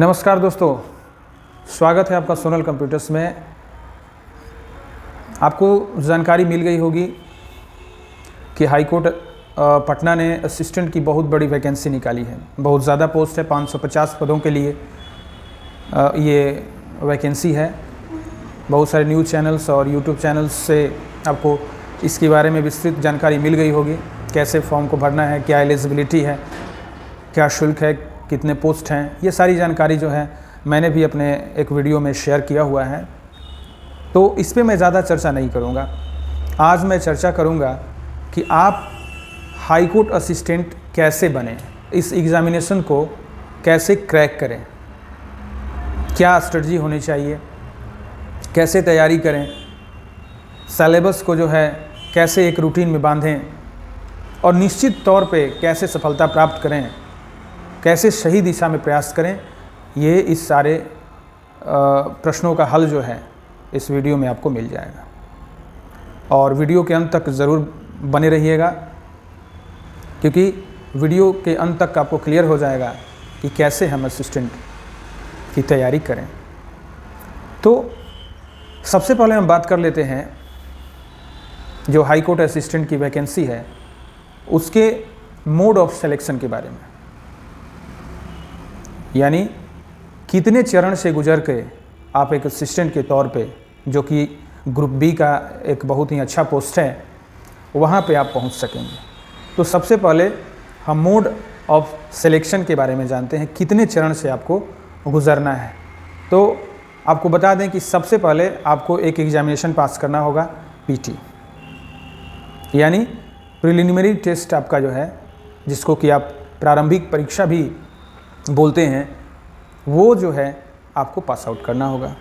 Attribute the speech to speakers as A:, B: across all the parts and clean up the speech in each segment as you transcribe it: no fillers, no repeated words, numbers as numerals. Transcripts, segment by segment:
A: नमस्कार दोस्तों, स्वागत है आपका सोनल कंप्यूटर्स में। आपको जानकारी मिल गई होगी कि हाई कोर्ट पटना ने असिस्टेंट की बहुत बड़ी वैकेंसी निकाली है। बहुत ज़्यादा पोस्ट है, 550 पदों के लिए ये वैकेंसी है। बहुत सारे न्यूज़ चैनल्स और यूट्यूब चैनल्स से आपको इसके बारे में विस्तृत जानकारी मिल गई होगी। कैसे फॉर्म को भरना है, क्या एलिजिबिलिटी है, क्या शुल्क है, कितने पोस्ट हैं, ये सारी जानकारी जो है मैंने भी अपने एक वीडियो में शेयर किया हुआ है। तो इस पे मैं ज़्यादा चर्चा नहीं करूँगा। आज मैं चर्चा करूँगा कि आप हाई कोर्ट असिस्टेंट कैसे बने, इस एग्ज़ामिनेशन को कैसे क्रैक करें, क्या स्ट्रेटजी होनी चाहिए, कैसे तैयारी करें, सिलेबस को जो है कैसे एक रूटीन में बांधें और निश्चित तौर पे कैसे सफलता प्राप्त करें, कैसे सही दिशा में प्रयास करें। ये इस सारे प्रश्नों का हल जो है इस वीडियो में आपको मिल जाएगा। और वीडियो के अंत तक ज़रूर बने रहिएगा, क्योंकि वीडियो के अंत तक आपको क्लियर हो जाएगा कि कैसे हम असिस्टेंट की तैयारी करें। तो सबसे पहले हम बात कर लेते हैं जो हाई कोर्ट असिस्टेंट की वैकेंसी है उसके मोड ऑफ सिलेक्शन के बारे में, यानी कितने चरण से गुजर के आप एक असिस्टेंट के तौर पे, जो कि ग्रुप बी का एक बहुत ही अच्छा पोस्ट है, वहाँ पे आप पहुँच सकेंगे। तो सबसे पहले हम मोड ऑफ सिलेक्शन के बारे में जानते हैं, कितने चरण से आपको गुजरना है। तो आपको बता दें कि सबसे पहले आपको एक एग्जामिनेशन पास करना होगा, पीटी, यानी प्रिलिमिनरी टेस्ट आपका जो है, जिसको कि आप प्रारंभिक परीक्षा भी बोलते हैं, वो जो है आपको पास आउट करना होगा।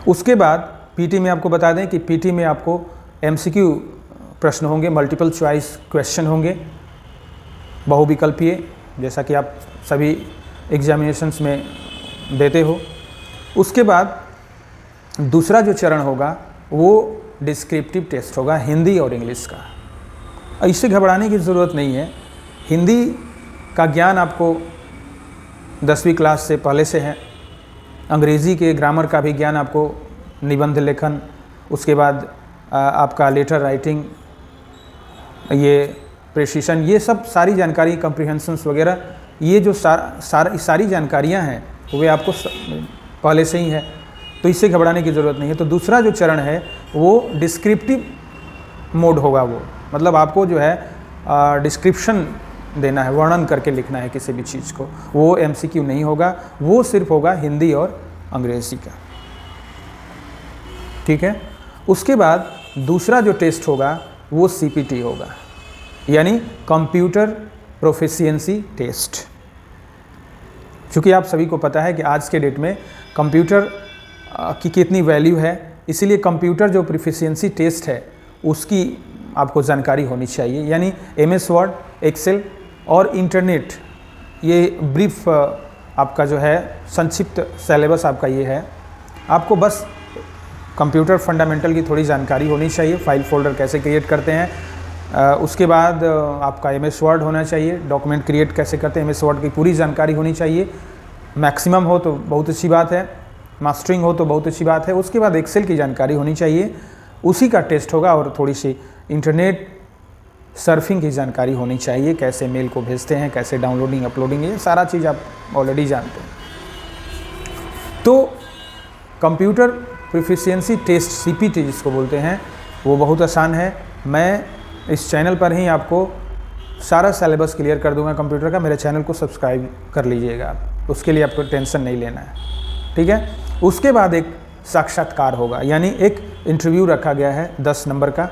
A: उसके बाद पीटी में आपको बता दें कि पीटी में आपको एमसीक्यू प्रश्न होंगे, मल्टीपल चॉइस क्वेश्चन होंगे, बहुविकल्पीय, जैसा कि आप सभी एग्जामिनेशंस में देते हो। उसके बाद दूसरा जो चरण होगा वो डिस्क्रिप्टिव टेस्ट होगा, हिंदी और इंग्लिश का। इससे घबराने की ज़रूरत नहीं है। हिंदी का ज्ञान आपको 10वीं क्लास से पहले से है। अंग्रेज़ी के ग्रामर का भी ज्ञान आपको, निबंध लेखन, उसके बाद आपका लेटर राइटिंग, ये प्रेसिशन, ये सब सारी जानकारी, कम्प्रीहेंशंस वगैरह, ये जो सारी जानकारियाँ हैं वे आपको पहले से ही है। तो इससे घबराने की ज़रूरत नहीं है। तो दूसरा जो चरण है वो डिस्क्रिप्टिव मोड होगा। वो मतलब आपको जो है डिस्क्रिप्शन देना है, वर्णन करके लिखना है किसी भी चीज़ को। वो एमसीक्यू नहीं होगा, वो सिर्फ होगा हिंदी और अंग्रेज़ी का। ठीक है। उसके बाद दूसरा जो टेस्ट होगा वो सीपीटी होगा, यानी कंप्यूटर प्रोफिशिएंसी टेस्ट। क्योंकि आप सभी को पता है कि आज के डेट में कंप्यूटर की कितनी वैल्यू है, इसीलिए कंप्यूटर जो प्रोफिशिएंसी टेस्ट है उसकी आपको जानकारी होनी चाहिए। यानी एमएस वर्ड, एक्सेल और इंटरनेट, ये ब्रीफ आपका जो है संक्षिप्त सिलेबस आपका ये है। आपको बस कंप्यूटर फंडामेंटल की थोड़ी जानकारी होनी चाहिए, फाइल फोल्डर कैसे क्रिएट करते हैं। उसके बाद आपका एमएस वर्ड होना चाहिए, डॉक्यूमेंट क्रिएट कैसे करते हैं, एमएस वर्ड की पूरी जानकारी होनी चाहिए। मैक्सिमम हो तो बहुत अच्छी बात है, मास्टरिंग हो तो बहुत अच्छी बात है। उसके बाद एक्सेल की जानकारी होनी चाहिए, उसी का टेस्ट होगा। और थोड़ी सी इंटरनेट सर्फिंग की जानकारी होनी चाहिए, कैसे मेल को भेजते हैं, कैसे डाउनलोडिंग अपलोडिंग, ये सारा चीज़ आप ऑलरेडी जानते हैं। तो कंप्यूटर प्रोफिशिएंसी टेस्ट, सीपीटी जिसको बोलते हैं, वो बहुत आसान है। मैं इस चैनल पर ही आपको सारा सिलेबस क्लियर कर दूंगा कंप्यूटर का। मेरे चैनल को सब्सक्राइब कर लीजिएगा आप, उसके लिए आपको टेंशन नहीं लेना है। ठीक है। उसके बाद एक साक्षात्कार होगा, यानी एक इंटरव्यू रखा गया है 10 नंबर का,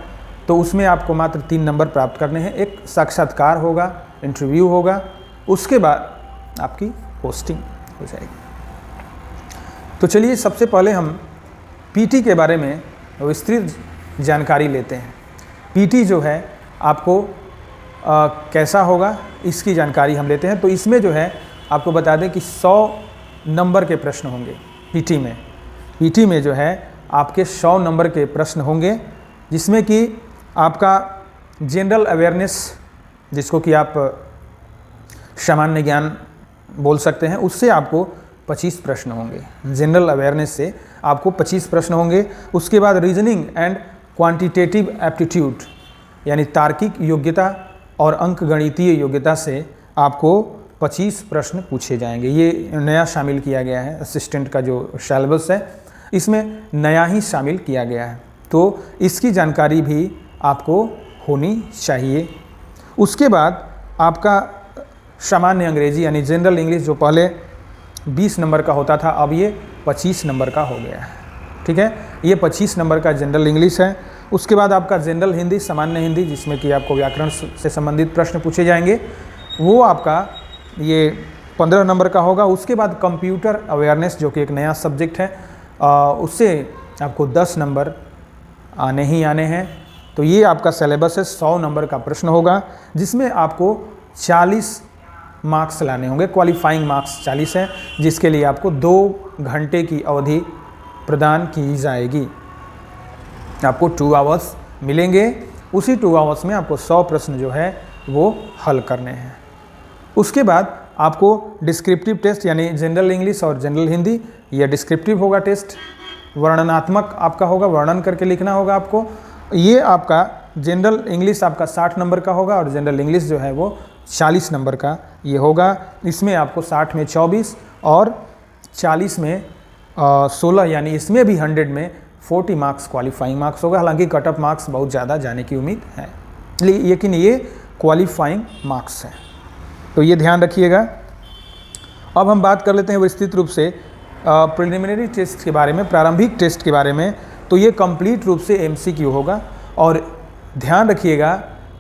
A: तो उसमें आपको मात्र 3 नंबर प्राप्त करने हैं। एक साक्षात्कार होगा, इंटरव्यू होगा, उसके बाद आपकी पोस्टिंग हो जाएगी। तो चलिए सबसे पहले हम पीटी के बारे में विस्तृत जानकारी लेते हैं। पीटी जो है आपको कैसा होगा, इसकी जानकारी हम लेते हैं। तो इसमें जो है आपको बता दें कि 100 नंबर के प्रश्न होंगे पीटी में। पीटी में जो है आपके 100 नंबर के प्रश्न होंगे, जिसमें कि आपका जनरल अवेयरनेस, जिसको कि आप सामान्य ज्ञान बोल सकते हैं, उससे आपको 25 प्रश्न होंगे। जनरल अवेयरनेस से आपको 25 प्रश्न होंगे। उसके बाद रीजनिंग एंड क्वांटिटेटिव एप्टीट्यूड यानी तार्किक योग्यता और अंकगणितीय योग्यता से आपको 25 प्रश्न पूछे जाएंगे। ये नया शामिल किया गया है, असिस्टेंट का जो सिलेबस है इसमें नया ही शामिल किया गया है, तो इसकी जानकारी भी आपको होनी चाहिए। उसके बाद आपका सामान्य अंग्रेजी यानी जनरल इंग्लिश जो पहले 20 नंबर का होता था अब ये 25 नंबर का हो गया है, ठीक है। ये 25 नंबर का जनरल इंग्लिश है। उसके बाद आपका जनरल हिंदी, सामान्य हिंदी, जिसमें कि आपको व्याकरण से संबंधित प्रश्न पूछे जाएंगे, वो आपका ये 15 नंबर का होगा। उसके बाद कंप्यूटर अवेयरनेस जो कि एक नया सब्जेक्ट है, उससे आपको 10 नंबर आने ही आने हैं। तो ये आपका सिलेबस है, 100 नंबर का प्रश्न होगा, जिसमें आपको 40 मार्क्स लाने होंगे। क्वालिफाइंग मार्क्स 40 हैं, जिसके लिए आपको 2 घंटे की अवधि प्रदान की जाएगी। आपको 2 आवर्स मिलेंगे, उसी 2 आवर्स में आपको 100 प्रश्न जो है वो हल करने हैं। उसके बाद आपको डिस्क्रिप्टिव टेस्ट यानी जनरल इंग्लिश और जनरल हिंदी, यह डिस्क्रिप्टिव होगा टेस्ट, वर्णनात्मक आपका होगा, वर्णन करके लिखना होगा आपको। ये आपका जनरल इंग्लिश आपका 60 नंबर का होगा और जनरल इंग्लिश जो है वो 40 नंबर का ये होगा। इसमें आपको 60 में 24 और 40 में 16 यानी इसमें भी 100 में 40 मार्क्स क्वालिफाइंग मार्क्स होगा। हालांकि कट ऑफ मार्क्स बहुत ज़्यादा जाने की उम्मीद है, लेकिन ये क्वालिफाइंग मार्क्स है, तो ये ध्यान रखिएगा। अब हम बात कर लेते हैं विस्तृत रूप से प्रिलिमिनरी टेस्ट के बारे में, प्रारंभिक टेस्ट के बारे में। तो ये कंप्लीट रूप से MCQ होगा और ध्यान रखिएगा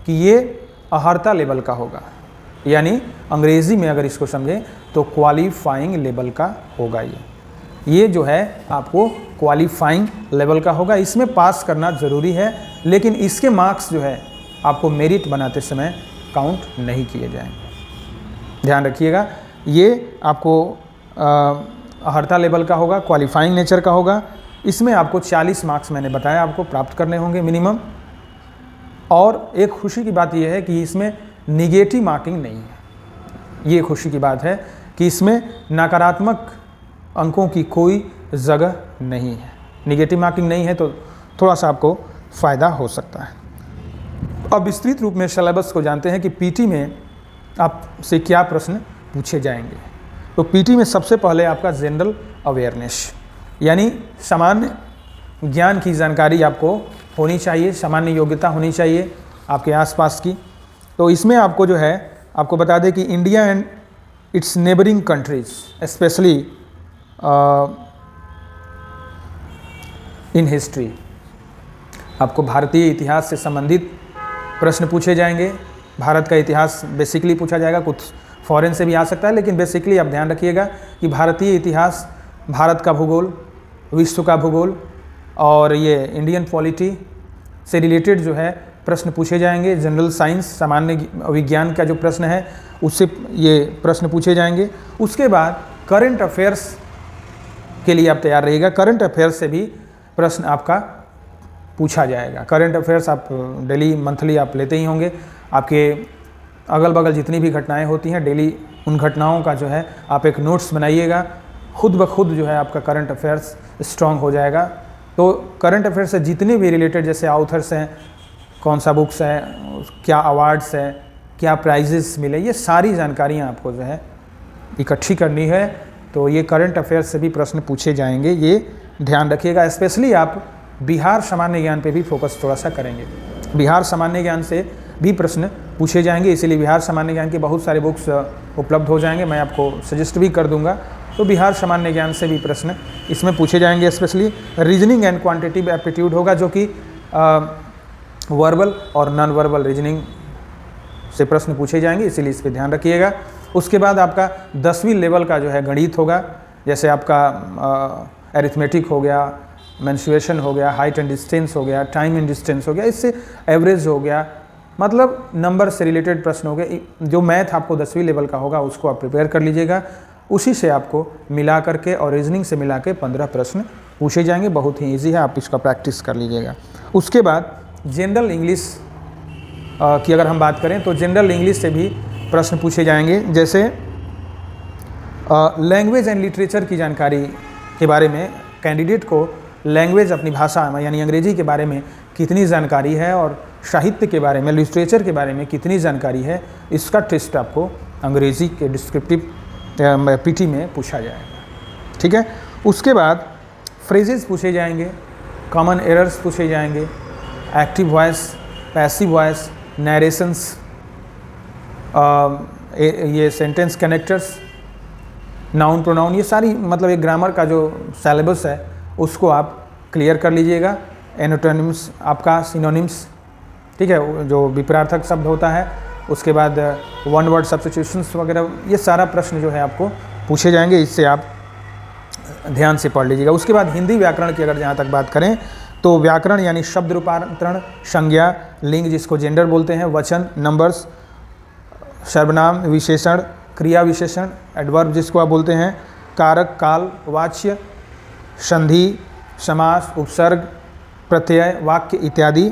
A: कि ये अहर्ता लेवल का होगा, यानी अंग्रेज़ी में अगर इसको समझें तो क्वालिफाइंग लेवल का होगा। ये जो है आपको क्वालिफाइंग लेवल का होगा। इसमें पास करना ज़रूरी है, लेकिन इसके मार्क्स जो है आपको मेरिट बनाते समय काउंट नहीं किए जाएंगे। ध्यान रखिएगा, ये आपको अहर्ता लेवल का होगा, क्वालिफाइंग नेचर का होगा। इसमें आपको 40 मार्क्स मैंने बताया आपको प्राप्त करने होंगे मिनिमम। और एक खुशी की बात यह है कि इसमें निगेटिव मार्किंग नहीं है। ये खुशी की बात है कि इसमें नकारात्मक अंकों की कोई जगह नहीं है। निगेटिव मार्किंग नहीं है तो थोड़ा सा आपको फ़ायदा हो सकता है। अब विस्तृत रूप में सिलेबस को जानते हैं कि पीटी में आपसे क्या प्रश्न पूछे जाएंगे। तो पीटी में सबसे पहले आपका जनरल अवेयरनेस यानी सामान्य ज्ञान की जानकारी आपको होनी चाहिए, सामान्य योग्यता होनी चाहिए आपके आसपास की। तो इसमें आपको जो है आपको बता दें कि India and it's neighbouring countries specially in history, आपको भारतीय इतिहास से संबंधित प्रश्न पूछे जाएंगे। भारत का इतिहास बेसिकली पूछा जाएगा, कुछ फॉरेन से भी आ सकता है, लेकिन बेसिकली आप ध्यान रखिएगा कि भारतीय इतिहास, भारत का भूगोल, विश्व का भूगोल और ये इंडियन पॉलिटी से रिलेटेड जो है प्रश्न पूछे जाएंगे। जनरल साइंस, सामान्य विज्ञान का जो प्रश्न है उससे ये प्रश्न पूछे जाएंगे। उसके बाद करंट अफेयर्स के लिए आप तैयार रहिएगा। करंट अफेयर्स से भी प्रश्न आपका पूछा जाएगा। करंट अफेयर्स आप डेली मंथली आप लेते ही होंगे। आपके अगल बगल जितनी भी घटनाएं होती हैं डेली, उन घटनाओं का जो है आप एक नोट्स बनाइएगा। खुद ब खुद जो है आपका करंट अफेयर्स स्ट्रॉन्ग हो जाएगा। तो करंट अफेयर्स से जितने भी रिलेटेड, जैसे ऑथर्स हैं, कौन सा बुक्स है, क्या अवार्ड्स है, क्या प्राइजेस मिले, ये सारी जानकारियाँ आपको जो है इकट्ठी करनी है। तो ये करंट अफेयर्स से भी प्रश्न पूछे जाएंगे, ये ध्यान रखिएगा। स्पेशली आप बिहार सामान्य ज्ञान पे भी फोकस थोड़ा सा करेंगे। बिहार सामान्य ज्ञान से भी प्रश्न पूछे जाएंगे, इसीलिए बिहार सामान्य ज्ञान के बहुत सारे बुक्स उपलब्ध हो जाएंगे, मैं आपको सजेस्ट भी कर दूंगा। तो बिहार सामान्य ज्ञान से भी प्रश्न इसमें पूछे जाएंगे। Specially reasoning and quantitative aptitude होगा, जो कि वर्बल और नॉन वर्बल रीजनिंग से प्रश्न पूछे जाएंगे, इसीलिए इस पर ध्यान रखिएगा। उसके बाद आपका 10वीं लेवल का जो है गणित होगा, जैसे आपका एरिथमेटिक हो गया, मेंस्ट्रुएशन हो गया, हाइट एंड डिस्टेंस हो गया, टाइम एंड डिस्टेंस हो गया, इससे एवरेज हो गया, मतलब नंबर से रिलेटेड प्रश्न हो गए। जो मैथ आपको 10वीं लेवल का होगा उसको आप प्रिपेयर कर लीजिएगा। उसी से आपको मिला करके और रीजनिंग से मिला के 15 प्रश्न पूछे जाएंगे। बहुत ही ईजी है, आप इसका प्रैक्टिस कर लीजिएगा। उसके बाद जनरल इंग्लिश की अगर हम बात करें तो जनरल इंग्लिश से भी प्रश्न पूछे जाएंगे। जैसे लैंग्वेज एंड लिटरेचर की जानकारी के बारे में कैंडिडेट को लैंग्वेज अपनी भाषा में यानी अंग्रेजी के बारे में कितनी जानकारी है और साहित्य के बारे में, लिटरेचर के बारे में कितनी जानकारी है, इसका टेस्ट आपको अंग्रेजी के डिस्क्रिप्टिव पीटी में पूछा जाएगा। ठीक है। उसके बाद फ्रेजेस पूछे जाएंगे, कॉमन एरर्स पूछे जाएंगे, active voice, passive voice, narrations, ये सेंटेंस कनेक्टर्स, नाउन प्रोनाउन, ये सारी मतलब एक ग्रामर का जो सिलेबस है उसको आप क्लियर कर लीजिएगा। एनोटोनिम्स आपका, सिनोनिम्स, ठीक है, जो विपरार्थक शब्द होता है, उसके बाद वन वर्ड सब्स्टिट्यूशंस वगैरह, ये सारा प्रश्न जो है आपको पूछे जाएंगे, इससे आप ध्यान से पढ़ लीजिएगा। उसके बाद हिंदी व्याकरण की अगर जहाँ तक बात करें तो व्याकरण यानी शब्द रूपांतरण, संज्ञा, लिंग जिसको जेंडर बोलते हैं, वचन, नंबर्स, सर्वनाम, विशेषण, क्रिया विशेषण, एडवर्ब जिसको आप बोलते हैं, कारक, काल, वाच्य, संधि, समास, उपसर्ग, प्रत्यय, वाक्य इत्यादि,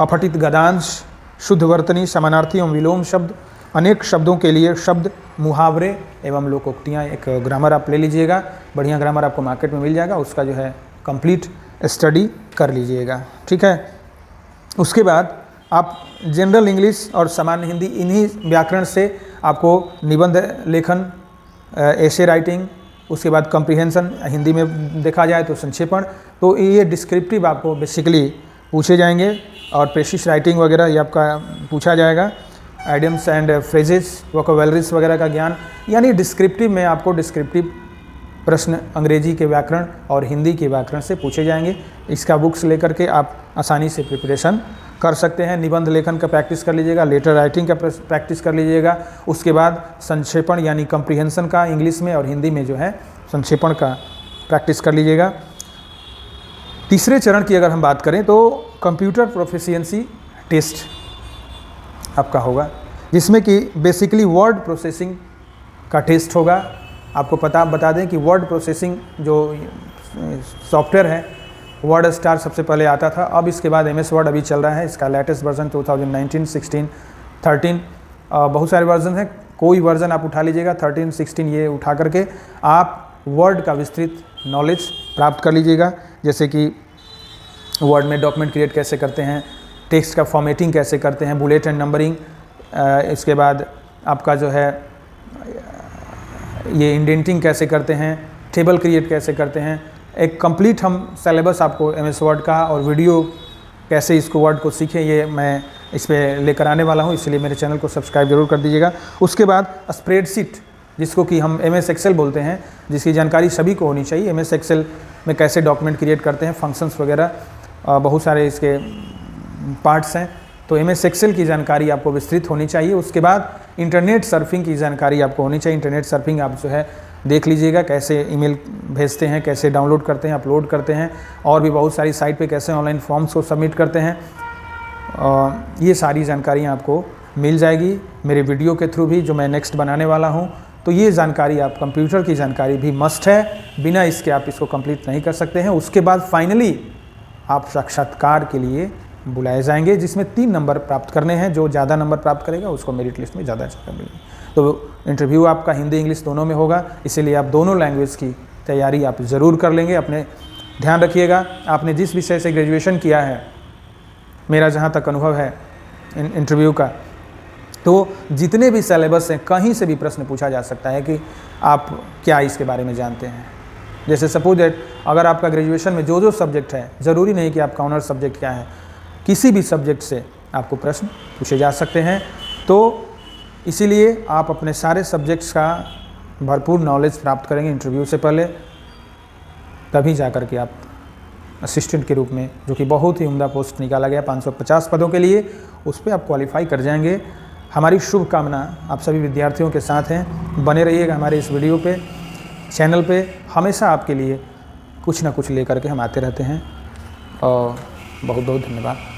A: अपठित गद्यांश, शुद्ध वर्तनी, समानार्थी एवं विलोम शब्द, अनेक शब्दों के लिए शब्द, मुहावरे एवं लोकोक्तियाँ। एक ग्रामर आप ले लीजिएगा, बढ़िया ग्रामर आपको मार्केट में मिल जाएगा, उसका जो है कंप्लीट स्टडी कर लीजिएगा। ठीक है। उसके बाद आप जनरल इंग्लिश और सामान्य हिंदी, इन्हीं व्याकरण से आपको निबंध लेखन, एसे राइटिंग, उसके बाद कॉम्प्रिहेंशन, हिंदी में देखा जाए तो संक्षेपण, तो ये डिस्क्रिप्टिव आपको बेसिकली पूछे जाएंगे, और प्रेसिस राइटिंग वगैरह ये आपका पूछा जाएगा, आइडियम्स एंड फ्रेजेस, वोकैबुलरीज वगैरह का ज्ञान, यानी डिस्क्रिप्टिव में आपको डिस्क्रिप्टिव प्रश्न अंग्रेजी के व्याकरण और हिंदी के व्याकरण से पूछे जाएंगे। इसका बुक्स लेकर के आप आसानी से प्रिपरेशन कर सकते हैं। निबंध लेखन का प्रैक्टिस कर लीजिएगा, लेटर राइटिंग का प्रैक्टिस कर लीजिएगा, उसके बाद संक्षेपण यानी कॉम्प्रिहेंशन का इंग्लिश में और हिंदी में जो है संक्षेपण का प्रैक्टिस कर लीजिएगा। तीसरे चरण की अगर हम बात करें तो कंप्यूटर प्रोफिशिएंसी टेस्ट आपका होगा, जिसमें कि बेसिकली वर्ड प्रोसेसिंग का टेस्ट होगा। आपको बता दें कि वर्ड प्रोसेसिंग जो सॉफ्टवेयर है, वर्ड स्टार सबसे पहले आता था, अब इसके बाद MS वर्ड अभी चल रहा है, इसका लेटेस्ट वर्जन 2019, 16, 13 बहुत सारे वर्जन हैं, कोई वर्जन आप उठा लीजिएगा, 13, 16 ये उठा करके आप वर्ड का विस्तृत नॉलेज प्राप्त कर लीजिएगा। जैसे कि वर्ड में डॉक्यूमेंट क्रिएट कैसे करते हैं, टेक्स्ट का फॉर्मेटिंग कैसे करते हैं, बुलेट एंड नंबरिंग, इसके बाद आपका जो है ये इंडेंटिंग कैसे करते हैं, टेबल क्रिएट कैसे करते हैं, एक कंप्लीट हम सिलेबस आपको MS वर्ड का और वीडियो कैसे इसको वर्ड को सीखें, ये मैं इस पर लेकर आने वाला हूँ, इसलिए मेरे चैनल को सब्सक्राइब जरूर कर दीजिएगा। उसके बाद स्प्रेडशीट जिसको कि हम MS एक्सेल बोलते हैं, जिसकी जानकारी सभी को होनी चाहिए। MS एक्सेल में कैसे डॉक्यूमेंट क्रिएट करते हैं, फंक्शंस वगैरह, बहुत सारे इसके पार्ट्स हैं, तो MS एक्सेल की जानकारी आपको विस्तृत होनी चाहिए। उसके बाद इंटरनेट सर्फिंग की जानकारी आपको होनी चाहिए। इंटरनेट सर्फिंग आप जो है देख लीजिएगा, कैसे ईमेल भेजते हैं, कैसे डाउनलोड करते हैं, अपलोड करते हैं, और भी बहुत सारी साइट पे कैसे ऑनलाइन फॉर्म्स को सबमिट करते हैं, ये सारी जानकारियाँ आपको मिल जाएगी मेरे वीडियो के थ्रू भी, जो मैं नेक्स्ट बनाने वाला हूँ। तो ये जानकारी आप, कंप्यूटर की जानकारी भी मस्ट है, बिना इसके आप इसको कंप्लीट नहीं कर सकते हैं। उसके बाद फाइनली आप साक्षात्कार के लिए बुलाए जाएंगे, जिसमें 3 नंबर प्राप्त करने हैं। जो ज़्यादा नंबर प्राप्त करेगा उसको मेरिट लिस्ट में ज़्यादा जगह मिलेगी। तो इंटरव्यू आपका हिंदी इंग्लिश दोनों में होगा, इसीलिए आप दोनों लैंग्वेज की तैयारी आप ज़रूर कर लेंगे। अपने ध्यान रखिएगा, आपने जिस विषय से ग्रेजुएशन किया है, मेरा जहाँ तक अनुभव है इंटरव्यू का, तो जितने भी सिलेबस हैं कहीं से भी प्रश्न पूछा जा सकता है कि आप क्या इसके बारे में जानते हैं। जैसे सपोज दैट अगर आपका ग्रेजुएशन में जो सब्जेक्ट है, ज़रूरी नहीं कि आपका ऑनर्स सब्जेक्ट क्या है, किसी भी सब्जेक्ट से आपको प्रश्न पूछे जा सकते हैं। तो इसीलिए आप अपने सारे सब्जेक्ट्स का भरपूर नॉलेज प्राप्त करेंगे इंटरव्यू से पहले, तभी जा कर के आप असिस्टेंट के रूप में, जो कि बहुत ही उम्दा पोस्ट निकाला गया 550 पदों के लिए, उस पर आप क्वालिफाई कर जाएंगे। हमारी शुभकामना आप सभी विद्यार्थियों के साथ हैं। बने रहिएगा हमारे इस वीडियो पे, चैनल पे, हमेशा आपके लिए कुछ ना कुछ लेकर के हम आते रहते हैं। और बहुत बहुत धन्यवाद।